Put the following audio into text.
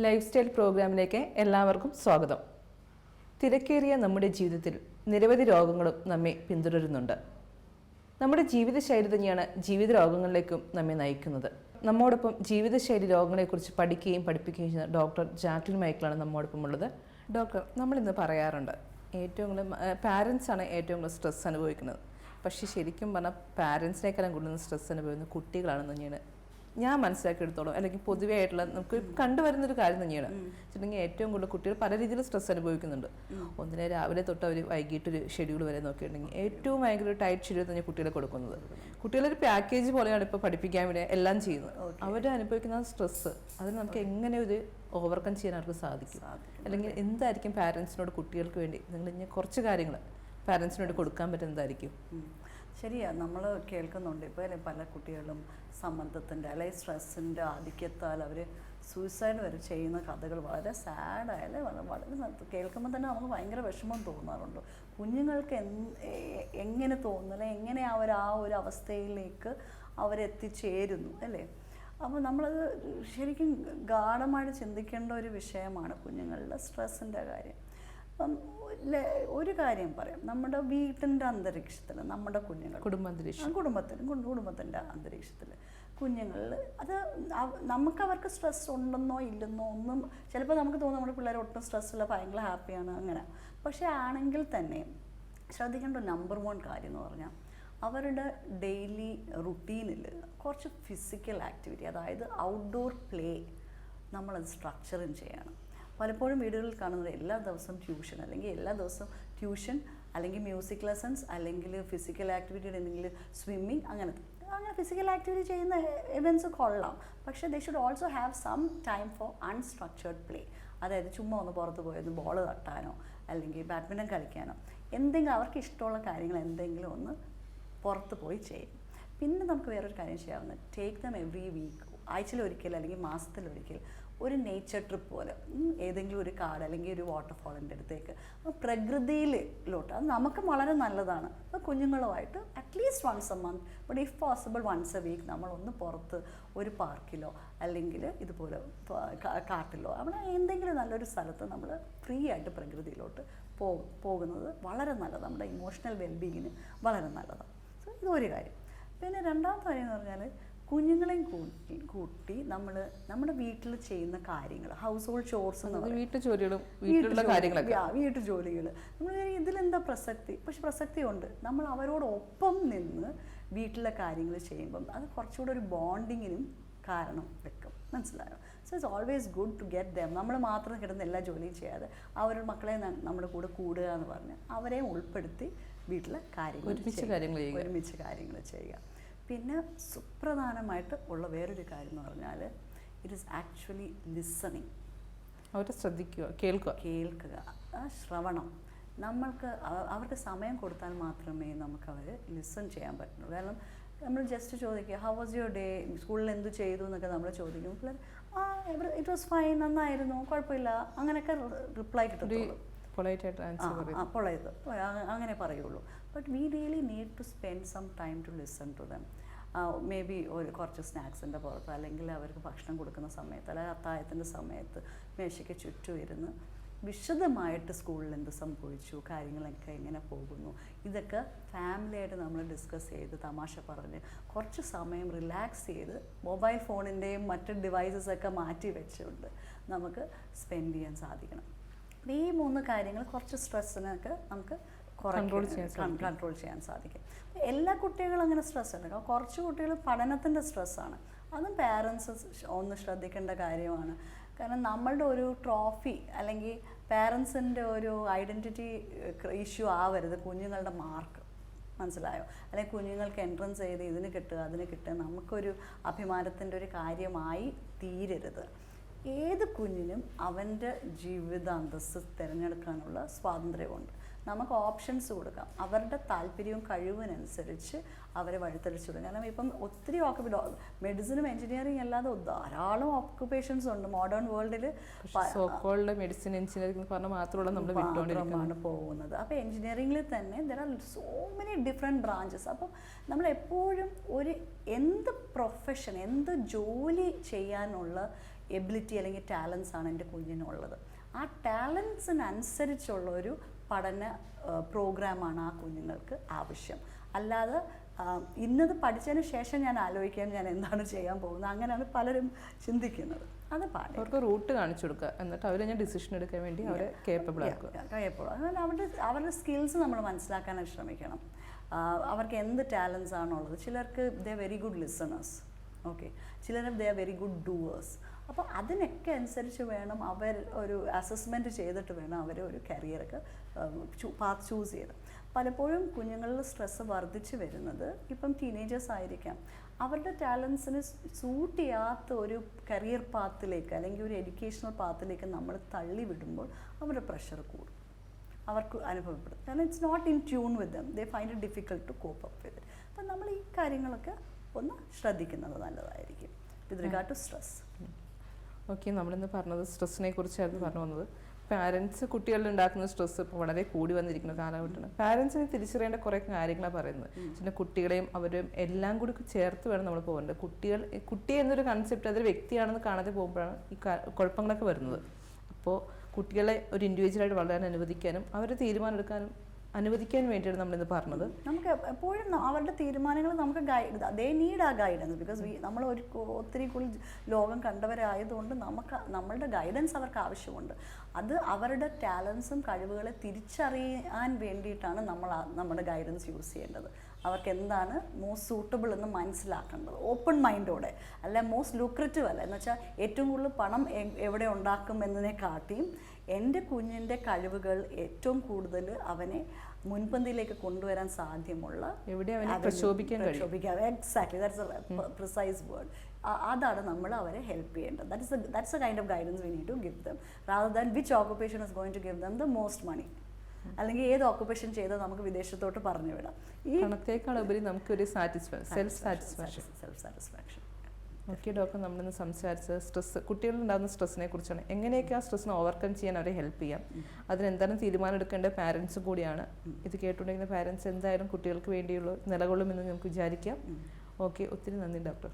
Life style പ്രോഗ്രാമിലേക്ക് എല്ലാവർക്കും സ്വാഗതം. തിരക്കേറിയ നമ്മുടെ ജീവിതത്തിൽ നിരവധി രോഗങ്ങളും നമ്മെ പിന്തുടരുന്നുണ്ട്. നമ്മുടെ ജീവിതശൈലി തന്നെയാണ് ജീവിത രോഗങ്ങളിലേക്കും നമ്മെ നയിക്കുന്നത്. നമ്മോടൊപ്പം ജീവിതശൈലി രോഗങ്ങളെക്കുറിച്ച് പഠിക്കുകയും പഠിപ്പിക്കുകയും ചെയ്യുന്ന ഡോക്ടർ ജാക്ലിൻ മൈക്കിളാണ് നമ്മോടൊപ്പം ഉള്ളത്. ഡോക്ടർ, നമ്മളിന്ന് പറയാറുണ്ട് ഏറ്റവും കൂടുതൽ പാരൻസാണ് ഏറ്റവും കൂടുതൽ സ്ട്രെസ് അനുഭവിക്കുന്നത്. പക്ഷേ ശരിക്കും പറഞ്ഞാൽ പാരൻസിനേക്കാളും കൂടുതൽ സ്ട്രെസ് അനുഭവിക്കുന്ന കുട്ടികളാണെന്ന് തന്നെയാണ് ഞാൻ മനസ്സിലാക്കിയെടുത്തോളം, അല്ലെങ്കിൽ പൊതുവേ ആയിട്ടുള്ള നമുക്ക് കണ്ടുവരുന്നൊരു കാര്യം തന്നെയാണ്. വെച്ചിട്ടുണ്ടെങ്കിൽ ഏറ്റവും കൂടുതൽ കുട്ടികൾ പല രീതിയിൽ സ്ട്രെസ് അനുഭവിക്കുന്നുണ്ട്. ഒന്നിനെ രാവിലെ തൊട്ട് അവർ വൈകിട്ടൊരു ഷെഡ്യൂൾ വരെ നോക്കിയിട്ടുണ്ടെങ്കിൽ ഏറ്റവും ഭയങ്കര ഒരു ടൈറ്റ് ഷെഡ്യൂൾ തന്നെ കുട്ടികളെ കൊടുക്കുന്നത്. കുട്ടികളൊരു പാക്കേജ് പോലെയാണ് ഇപ്പോൾ പഠിപ്പിക്കാൻ വേണ്ടി എല്ലാം ചെയ്യുന്നത്. അവർ അനുഭവിക്കുന്ന സ്ട്രെസ്സ് അതിന് നമുക്ക് എങ്ങനെ ഒരു ഓവർകം ചെയ്യാൻ അവർക്ക് സാധിക്കും, അല്ലെങ്കിൽ എന്തായിരിക്കും പാരൻസിനോട് കുട്ടികൾക്ക് വേണ്ടി നിങ്ങൾ ഇനി കുറച്ച് കാര്യങ്ങൾ പാരൻസിനോട് കൊടുക്കാൻ പറ്റുന്നതായിരിക്കും? ശരിയാ, നമ്മൾ കേൾക്കുന്നുണ്ട് ഇപ്പോൾ പല കുട്ടികളും സമ്മർദ്ദത്തിൻ്റെ അല്ലെങ്കിൽ സ്ട്രെസ്സിൻ്റെ ആധിക്യത്താൽ അവർ സൂയിസൈഡ് വരെ ചെയ്യുന്ന കഥകൾ വളരെ സാഡായാലും വളരെ കേൾക്കുമ്പോൾ തന്നെ നമുക്ക് ഭയങ്കര വിഷമം തോന്നാറുണ്ട്. കുഞ്ഞുങ്ങൾക്ക് എങ്ങനെ തോന്നുന്നില്ല, എങ്ങനെ അവർ ആ ഒരു അവസ്ഥയിലേക്ക് അവരെത്തിച്ചേരുന്നു അല്ലേ? അപ്പോൾ നമ്മളത് ശരിക്കും ഗാഢമായിട്ട് ചിന്തിക്കേണ്ട ഒരു വിഷയമാണ് കുഞ്ഞുങ്ങളുടെ സ്ട്രെസ്സിൻ്റെ കാര്യം. അപ്പം ഒരു കാര്യം പറയാം, നമ്മുടെ വീട്ടിൻ്റെ അന്തരീക്ഷത്തിൽ നമ്മുടെ കുഞ്ഞുങ്ങൾ കുടുംബത്തിൻ്റെ അന്തരീക്ഷത്തിൽ കുഞ്ഞുങ്ങളിൽ അത് അവർക്ക് സ്ട്രെസ് ഉണ്ടെന്നോ ഇല്ലെന്നോ ഒന്നും ചിലപ്പോൾ നമുക്ക് തോന്നും നമ്മുടെ പിള്ളേർ ഒട്ടും സ്ട്രെസ്സില്ല, ഭയങ്കര ഹാപ്പിയാണ് അങ്ങനെ. പക്ഷേ ആണെങ്കിൽ തന്നെ ശ്രദ്ധിക്കേണ്ട നമ്പർ 1 കാര്യം എന്ന് പറഞ്ഞാൽ അവരുടെ ഡെയിലി റുട്ടീനിൽ കുറച്ച് ഫിസിക്കൽ ആക്ടിവിറ്റി, അതായത് ഔട്ട്ഡോർ പ്ലേ നമ്മളത് സ്ട്രക്ചറിങ് ചെയ്യണം. പലപ്പോഴും വീടുകളിൽ കാണുന്നത് എല്ലാ ദിവസവും ട്യൂഷൻ അല്ലെങ്കിൽ മ്യൂസിക് ലെസൺസ് അല്ലെങ്കിൽ ഫിസിക്കൽ ആക്ടിവിറ്റിയുടെ എന്തെങ്കിലും സ്വിമ്മിങ് അങ്ങനെ ഫിസിക്കൽ ആക്ടിവിറ്റി ചെയ്യുന്ന ഇവൻറ്റ്സ് കൊള്ളാം. പക്ഷേ they should also have some time for unstructured play. അതായത് ചുമ്മാ ഒന്ന് പുറത്ത് പോയത് ബോൾ തട്ടാനോ അല്ലെങ്കിൽ ബാഡ്മിൻ്റൺ കളിക്കാനോ എന്തെങ്കിലും അവർക്ക് ഇഷ്ടമുള്ള കാര്യങ്ങൾ എന്തെങ്കിലും ഒന്ന് പുറത്ത് പോയി ചെയ്യും. പിന്നെ നമുക്ക് വേറൊരു കാര്യം ചെയ്യാവുന്നത്, ടേക്ക് ദം എവറി വീക്ക്, ആഴ്ചയിലൊരിക്കൽ അല്ലെങ്കിൽ മാസത്തിലൊരിക്കൽ ഒരു നേച്ചർ ട്രിപ്പ് പോലെ ഏതെങ്കിലും ഒരു കാട് അല്ലെങ്കിൽ ഒരു വാട്ടർഫാളിൻ്റെ അടുത്തേക്ക് പ്രകൃതിയിലോട്ട്. അത് നമുക്ക് വളരെ നല്ലതാണ്. അപ്പോൾ കുഞ്ഞുങ്ങളുമായിട്ട് at least once a month, but if possible once a week നമ്മളൊന്ന് പുറത്ത് ഒരു പാർക്കിലോ അല്ലെങ്കിൽ ഇതുപോലെ കാട്ടിലോ അവിടെ എന്തെങ്കിലും നല്ലൊരു സ്ഥലത്ത് നമ്മൾ ഫ്രീ ആയിട്ട് പ്രകൃതിയിലോട്ട് പോകുന്നത് വളരെ നല്ലതാണ്. നമ്മുടെ ഇമോഷണൽ വെൽബീയിങ്ങിന് വളരെ നല്ലതാണ്. സോ ഇതൊരു കാര്യം. പിന്നെ രണ്ടാമത്തെ കാര്യം എന്ന് പറഞ്ഞാൽ കുഞ്ഞുങ്ങളെയും കൂട്ടി നമ്മുടെ വീട്ടിൽ ചെയ്യുന്ന കാര്യങ്ങൾ, ഹൗസ് ഹോൾഡ് ചോർസ്, വീട്ടു ജോലികൾ നമ്മൾ ഇതിലെന്താ പ്രസക്തി? പക്ഷെ പ്രസക്തിയുണ്ട്. നമ്മൾ അവരോടൊപ്പം നിന്ന് വീട്ടിലെ കാര്യങ്ങൾ ചെയ്യുമ്പം അത് കുറച്ചുകൂടെ ഒരു ബോണ്ടിങ്ങിനും കാരണം വെക്കും. മനസ്സിലായോ? So it's always good to get them. നമ്മൾ മാത്രം കിടന്ന് എല്ലാ ജോലിയും ചെയ്യാതെ അവരുടെ മക്കളെ നമ്മുടെ കൂടെ കൂടുക എന്ന് പറഞ്ഞ് അവരെയും ഉൾപ്പെടുത്തി വീട്ടിലെ ഒരുമിച്ച് കാര്യങ്ങൾ ചെയ്യുക. പിന്നെ സുപ്രധാനമായിട്ട് ഉള്ള വേറൊരു കാര്യം എന്ന് പറഞ്ഞാൽ ഇറ്റ് ഈസ് ആക്ച്വലി ലിസണിങ്. അവരെ ശ്രദ്ധിക്കുക, കേൾക്കുക, ആ ശ്രവണം. അവർക്ക് സമയം കൊടുത്താൽ മാത്രമേ നമുക്ക് അവരെ ലിസൺ ചെയ്യാൻ പറ്റുള്ളൂ. കാരണം നമ്മൾ ജസ്റ്റ് ചോദിക്കുക ഹൗ വാസ് യുവർ ഡേ, സ്കൂളിൽ എന്ത് ചെയ്തു എന്നൊക്കെ നമ്മൾ ചോദിക്കും. പിള്ളേർ ഇറ്റ് വാസ് ഫൈൻ, നന്നായിരുന്നു, കുഴപ്പമില്ല, അങ്ങനെയൊക്കെ റിപ്ലൈ കിട്ടത്തുള്ളൂ. അങ്ങനെ പറയുള്ളൂ. But we really need to spend some time to listen to them. Maybe കുറച്ച് സ്നാക്സിൻ്റെ പുറത്ത് അല്ലെങ്കിൽ അവർക്ക് ഭക്ഷണം കൊടുക്കുന്ന സമയത്ത് അല്ലെങ്കിൽ അത്താഴത്തിൻ്റെ സമയത്ത് മേശയ്ക്ക് ചുറ്റും ഇരുന്ന് വിശദമായിട്ട് സ്കൂളിൽ എന്ത് സംഭവിച്ചു, കാര്യങ്ങളൊക്കെ എങ്ങനെ പോകുന്നു, ഇതൊക്കെ ഫാമിലിയായിട്ട് നമ്മൾ ഡിസ്കസ് ചെയ്ത് തമാശ പറഞ്ഞ് കുറച്ച് സമയം റിലാക്സ് ചെയ്ത് മൊബൈൽ ഫോണിൻ്റെയും മറ്റ് ഡിവൈസസൊക്കെ മാറ്റി വെച്ചുകൊണ്ട് നമുക്ക് സ്പെൻഡ് ചെയ്യാൻ സാധിക്കണം. ഈ 3 കാര്യങ്ങൾ കുറച്ച് സ്ട്രെസ്സിനൊക്കെ നമുക്ക് കൺട്രോൾ ചെയ്യാൻ സാധിക്കും. എല്ലാ കുട്ടികളും അങ്ങനെ സ്ട്രെസ് ഉണ്ട്. കുറച്ച് കുട്ടികൾ പഠനത്തിൻ്റെ സ്ട്രെസ്സാണ്. അതും പാരൻസ് ഒന്ന് ശ്രദ്ധിക്കേണ്ട കാര്യമാണ്. കാരണം നമ്മളുടെ ഒരു ട്രോഫി അല്ലെങ്കിൽ പാരൻസിൻ്റെ ഒരു ഐഡൻറ്റിറ്റി ഇഷ്യൂ ആവരുത് കുഞ്ഞുങ്ങളുടെ മാർക്ക്. മനസ്സിലായോ? അല്ലെങ്കിൽ കുഞ്ഞുങ്ങൾക്ക് എൻട്രൻസ് ചെയ്ത് ഇതിന് കിട്ടുക അതിന് കിട്ടുക നമുക്കൊരു അഭിമാനത്തിൻ്റെ ഒരു കാര്യമായി തീരരുത്. ഏത് കുഞ്ഞിനും അവൻ്റെ ജീവിതാന്തസ്സ് തിരഞ്ഞെടുക്കാനുള്ള സ്വാതന്ത്ര്യമുണ്ട്. നമുക്ക് ഓപ്ഷൻസ് കൊടുക്കാം. അവരുടെ താല്പര്യവും കഴിവിനനുസരിച്ച് അവരെ വഴിതെളിച്ചു വിടും. കാരണം ഇപ്പം ഒത്തിരി മെഡിസിനും എഞ്ചിനീയറിംഗ് അല്ലാതെ ധാരാളം ഓക്കുപേഷൻസ് ഉണ്ട് മോഡേൺ വേൾഡിൽ. മെഡിസിൻ എഞ്ചിനീയറിംഗ് മാത്രമാണ് പോകുന്നത്. അപ്പോൾ എഞ്ചിനീയറിംഗിൽ തന്നെ there are so many different branches. അപ്പം നമ്മളെപ്പോഴും എന്ത് പ്രൊഫഷൻ, എന്ത് ജോലി ചെയ്യാനുള്ള എബിലിറ്റി അല്ലെങ്കിൽ ടാലൻസ് ആണ് എൻ്റെ കുഞ്ഞിനുള്ളത്. ആ ടാലൻസിനനുസരിച്ചുള്ള ഒരു പഠന പ്രോഗ്രാമാണ് ആ കുഞ്ഞുങ്ങൾക്ക് ആവശ്യം. അല്ലാതെ ഇന്നത് പഠിച്ചതിന് ശേഷം ഞാൻ ആലോചിക്കാൻ ഞാൻ എന്താണ് ചെയ്യാൻ പോകുന്നത്, അങ്ങനെയാണ് പലരും ചിന്തിക്കുന്നത്. അത് പാടില്ല. അവർക്ക് റൂട്ട് കാണിച്ചു കൊടുക്കുക, എന്നിട്ട് അവർ ഞാൻ ഡിസിഷൻ എടുക്കാൻ വേണ്ടി അവരെ കേപ്പബിൾ ആക്കുക. അതുപോലെ അവരുടെ സ്കിൽസ് നമ്മൾ മനസ്സിലാക്കാനായിട്ട് ശ്രമിക്കണം. അവർക്ക് എന്ത് ടാലൻസ് ആണുള്ളത്. ചിലർക്ക് they very good listeners, okay, ചിലർ they are very good doers. അപ്പോൾ അതിനൊക്കെ അനുസരിച്ച് വേണം അവർ ഒരു അസസ്മെൻറ്റ് ചെയ്തിട്ട് വേണം അവർ ഒരു കരിയറൊക്കെ പാത്ത് ചൂസ് ചെയ്ത്. പലപ്പോഴും കുഞ്ഞുങ്ങളിൽ സ്ട്രെസ്സ് വർദ്ധിച്ചു വരുന്നത് ഇപ്പം ടീനേജേഴ്സ് ആയിരിക്കാം. അവരുടെ ടാലൻസിന് സൂട്ട് ചെയ്യാത്ത ഒരു കരിയർ പാത്തിലേക്ക് അല്ലെങ്കിൽ ഒരു എഡ്യൂക്കേഷണൽ പാത്തിലേക്ക് നമ്മൾ തള്ളി വിടുമ്പോൾ അവരുടെ പ്രഷർ കൂടും, അവർക്ക് അനുഭവപ്പെടും. കാരണം it's not in tune with them, they find it difficult to cope up with. അപ്പം നമ്മൾ ഈ കാര്യങ്ങളൊക്കെ ഒന്ന് ശ്രദ്ധിക്കുന്നത് നല്ലതായിരിക്കും with regard to stress. Okay, നമ്മളിന്ന് പറഞ്ഞത് സ്ട്രെസ്സിനെ കുറിച്ചായിരുന്നു പറഞ്ഞു വന്നത്. പാരൻസ് കുട്ടികളിൽ ഉണ്ടാക്കുന്ന സ്ട്രെസ് ഇപ്പോൾ വളരെ കൂടി വന്നിരിക്കുന്ന കാലഘട്ടമാണ്. പാരൻസിന് തിരിച്ചറിയേണ്ട കുറേ കാര്യങ്ങളാണ് പറയുന്നത്. പിന്നെ കുട്ടികളെയും അവരും എല്ലാം കൂടി ചേർത്ത് വേണം നമ്മൾ പോകേണ്ടത്. കുട്ടി എന്നൊരു കൺസെപ്റ്റ് അതൊരു വ്യക്തിയാണെന്ന് കാണാതെ പോകുമ്പോഴാണ് ഈ കുഴപ്പങ്ങളൊക്കെ വരുന്നത്. അപ്പോൾ കുട്ടികളെ ഒരു ഇൻഡിവിജ്വലായിട്ട് വളരാൻ അനുവദിക്കാനും അവരെ തീരുമാനം എടുക്കാനും അനുവദിക്കാൻ വേണ്ടിയാണ് നമ്മളിന്ന് പറഞ്ഞത്. നമുക്ക് എപ്പോഴും അവരുടെ തീരുമാനങ്ങൾ നമുക്ക് ദേ നീഡ് ആ ഗൈഡൻസ്. ബിക്കോസ് നമ്മൾ ഒത്തിരി കൂടുതൽ ലോകം കണ്ടവരായതുകൊണ്ട് നമ്മളുടെ ഗൈഡൻസ് അവർക്ക് ആവശ്യമുണ്ട്. അത് അവരുടെ ടാലൻസും കഴിവുകളെ തിരിച്ചറിയാൻ വേണ്ടിയിട്ടാണ് നമ്മുടെ ഗൈഡൻസ് യൂസ് ചെയ്യേണ്ടത്. അവർക്ക് എന്താണ് മോസ്റ്റ് സൂട്ടബിൾ എന്ന് മനസ്സിലാക്കേണ്ടത് ഓപ്പൺ മൈൻഡോടെ. അല്ല മോസ്റ്റ് ലൂക്രറ്റീവ് അല്ല എന്ന് വെച്ചാൽ ഏറ്റവും കൂടുതൽ പണം എവിടെ ഉണ്ടാക്കും എന്നതിനെ കാട്ടിയും എൻ്റെ കുഞ്ഞിൻ്റെ കഴിവുകൾ ഏറ്റവും കൂടുതൽ അവനെ മുൻപന്തിയിലേക്ക് കൊണ്ടുവരാൻ സാധ്യമുള്ള exactly that's a precise word. അതാണ് നമ്മൾ അവരെ ഹെൽപ്പ് ചെയ്യേണ്ടത്. That's a kind of guidance we need to give them rather than which occupation is going to give them the most money. അല്ലെങ്കിൽ ഏത് ഓക്കുപേഷൻ ചെയ്താൽ നമുക്ക് വിദേശത്തോട്ട് പറഞ്ഞു വിടാം. ഈ പണത്തേക്കാളുപരി നമുക്കൊരു സെൽഫ് സാറ്റിസ്ഫാക്ഷൻ. ഓക്കെ ഡോക്ടർ, നമ്മളിന്ന് സംസാരിച്ചത് സ്ട്രെസ്, കുട്ടികളിലുണ്ടാകുന്ന സ്ട്രെസ്സിനെ കുറിച്ചാണ്. എങ്ങനെയൊക്കെ ആ സ്ട്രെസ്സിനെ ഓവർകം ചെയ്യാൻ അവരെ ഹെൽപ്പ് ചെയ്യാം, അതിനെന്താണ് തീരുമാനം എടുക്കേണ്ട പാരൻസ് കൂടിയാണ്. ഇത് കേട്ടുകൊണ്ടിരിക്കുന്ന പാരൻസ് എന്തായാലും കുട്ടികൾക്ക് വേണ്ടിയുള്ള നിലകൊള്ളുമെന്ന് നമുക്ക് വിചാരിക്കാം. ഓക്കെ, ഒത്തിരി നന്ദി ഡോക്ടർ.